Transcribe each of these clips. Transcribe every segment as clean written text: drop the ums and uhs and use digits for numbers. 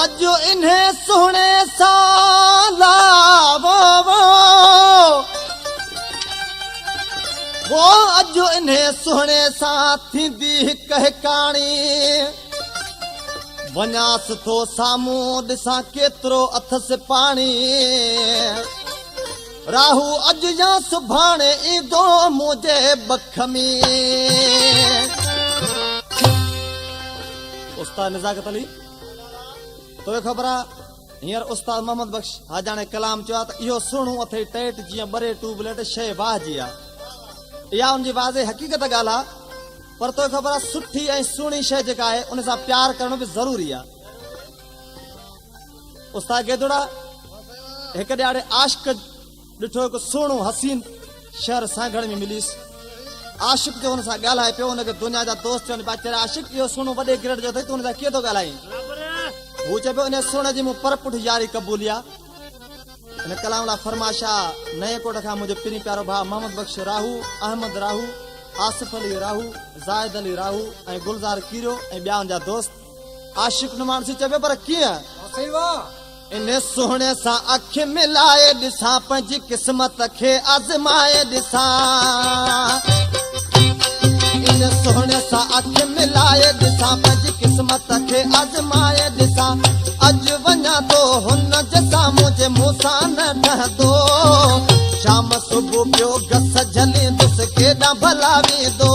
अजो इन्हें सोने साला वो अजो इन्हें सोने साथी दी कह कहानी वञास थो साम्हूं ॾिसां केतिरो अथस पाणी राहू अॼु या सुभाणे ईंदो मुंहिंजे बख में। उस्ताद नज़ाकत अली तोखे ख़बर आहे हींअर उस्ताद मोहम्मद बख्श हाजाणे कलाम चयो आहे त इहो सुहिणो अथई टेट जीअं ॿरे ट्यूबलाइट शइ वाहजी आहे। इहा उनजी वाज़े हक़ीक़त ॻाल्हि आहे पर तोखे ख़बर आहे सुठी ऐं सुहिणी शइ जेका आहे उन सां प्यार करणो बि ज़रूरी आहे। उस्ताद गेदुड़ा हिकु ॾियारे आशिक़ ॾिठो हिकु सुहिणो हसीन शहर सांगड़ में मिलीसि। आशिक़ जो हुन सां ॻाल्हाए पियो हुनखे दुनिया जा दोस्त चवनि पिया चढ़िया आशिक़ इहो सुहिणो वॾे ग्रेड जो अथई तूं हुन सां कीअं थो ॻाल्हाईं। हू चए पियो इन सुहिणे जी मूं परपुठ यारी क़बूली आहे। हिन कलाम लाइ फरमाइश आहे नए कोट खां मुंहिंजो पिनी प्यारो भाउ मोहम्मद बख्श राहू अहमद राहू आसिफ अली राहू ज़ाहिद अली राहू ऐं गुलज़ार कीरो ऐं ॿिया हुनजा दोस्त आशिक़ न माण्हू चए पियो पर कीअं इन सोहणे सां अख मिलाए ॾिसां पंहिंजी क़िस्मत खे आज़माए ॾिसां। इन सोहणे सां अख मिलाए ॾिसां पंहिंजी क़िस्मत खे आज़माए ॾिसां। अॼु वञा थो हुन जे साम्हूं जे मूं सां न ठहंदो शाम सुबुह पियो गस झलींदुसि केॾां भला वेंदो।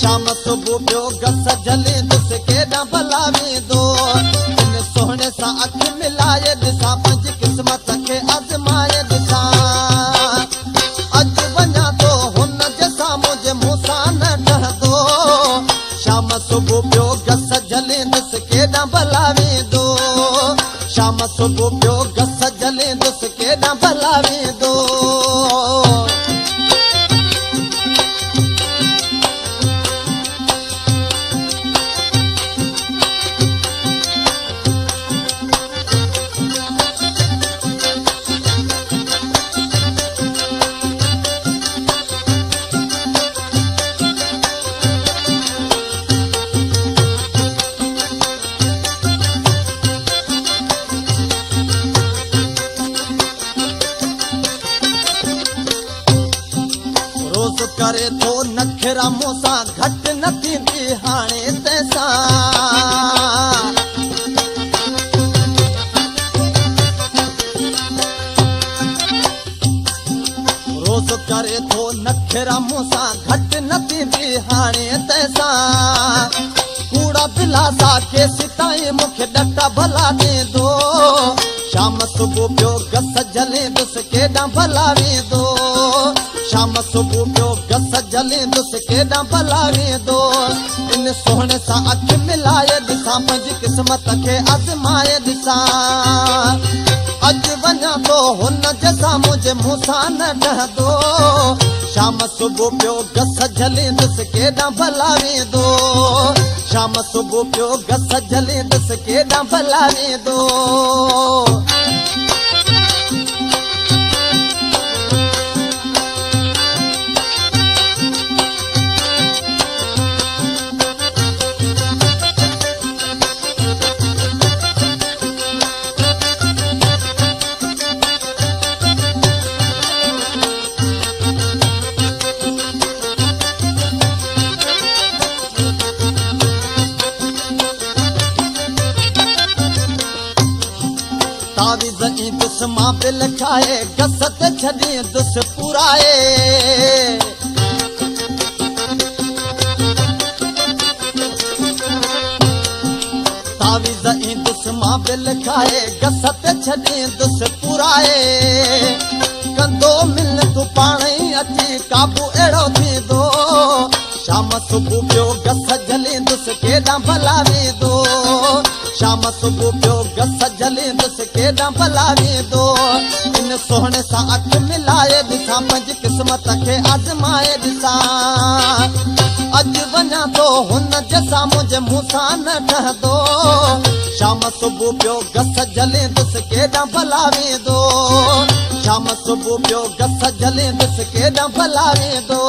शाम सुबुह पियो गस झलींदुसि केॾां भला वेंदो। इन सोहणे सां अख मिलाए ॾिसां पंहिंजी क़िस्मत खे आज़माए ॾिसां। अॼु वञा थो हुन जे साम्हूं जे मूं सां न ठहंदो शाम सुबुह पियो गस झलींदुसि केॾां भला वेंदो। शाम सुबुह पियो गस झलींदुसि केॾां भला वेंदो। करे थो नखरा मूंसां घटि न थींदी हाणे तंहिंसां। रोज़ करे थो नखरा मूंसां घटि न थींदी हाणे तंहिंसां। कूड़ा दिलासा केसि ताईं मूंखे ॾटा भला ॾींदो। शाम सुबुह पियो गस झलींदुसि केॾां भला वेंदो। शाम सुबुह पियो गस झलींदुसि केॾां भला वेंदो। इन सोहणे सां अख मिलाए ॾिसां पंहिंजी क़िस्मत खे आज़माए ॾिसां। अॼु वञा थो हुन जे साम्हूं जे मूं सां न ठहंदो शाम सुबुह पियो गस झलींदुसि केॾां भला वेंदो। शाम सुबुह पियो गस झलींदुसि केॾां भला वेंदो। तावीज़ मां बिल खाए गस ते छॾींदुसि पुराए। तावीज़ ईंदुसि मां बिल खाए गस ते छॾींदुसि पुराए। कंदो मिल तूं पाण ई अची काबू अहिड़ो थींदो। शाम सुबुह पियो गस झलींदुसि केॾां भला वेंदो। शाम सुबुह पियो गस झलींदुसि केॾां भला वेंदो। इन सोहणे सां अख मिलाए ॾिसां पंहिंजी क़िस्मत खे आज़माए ॾिसां। अॼु वञा थो हुन जे साम्हूं जे मूं सां न ठहंदो शाम सुबुह पियो गस झलींदुसि केॾां भला वेंदो। शाम सुबुह पियो गस झलींदुसि केॾां भला वेंदो।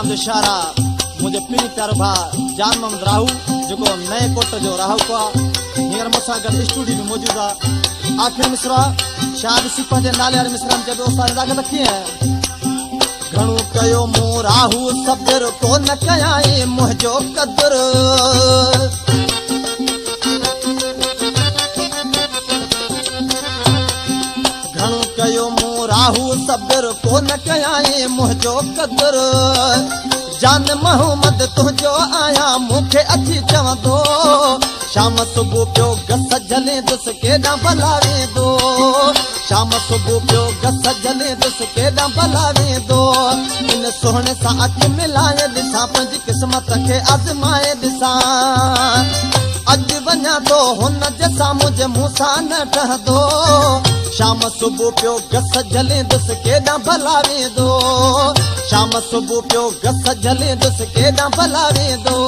इस्लाम जो शहर आहे मुंहिंजो पीउ प्यारो भाउ जान मोहम्मद राहू जेको नए कोट जो राहू को आहे हींअर मूंसां गॾु स्टूडियो में मौजूदु आहे आख़िर मिसरा शायदि सिप जे नाले वारे मिसरा में चइबो उस्ताद तव्हांखे त कीअं घणो कयो मूं राहू सब्र कोन कयाई मुंहिंजो क़दुर घणो कयो मूं राहू सब्र कोन कयाई मुंहिंजो क़दुर जान मोहम्मद तुंहिंजो आया मूंखे अची चवंदो शाम सुबुह पियो गस जले दुस केॾां भला वेंदो शाम सुबुह पियो गस जले दुस केॾां भला वेंदो इन सोहणे सां अखि मिलाए ॾिसां पंहिंजी क़िस्मत खे आज़माए ॾिसां अॼु वञा थो हुन जे साम्हूं जे मूं सां न ठहंदो शाम सुबुह पियो गस जले दुस केॾां भला वेंदो शाम सुबुह पियो गस जले दुस केॾां भला वेंदो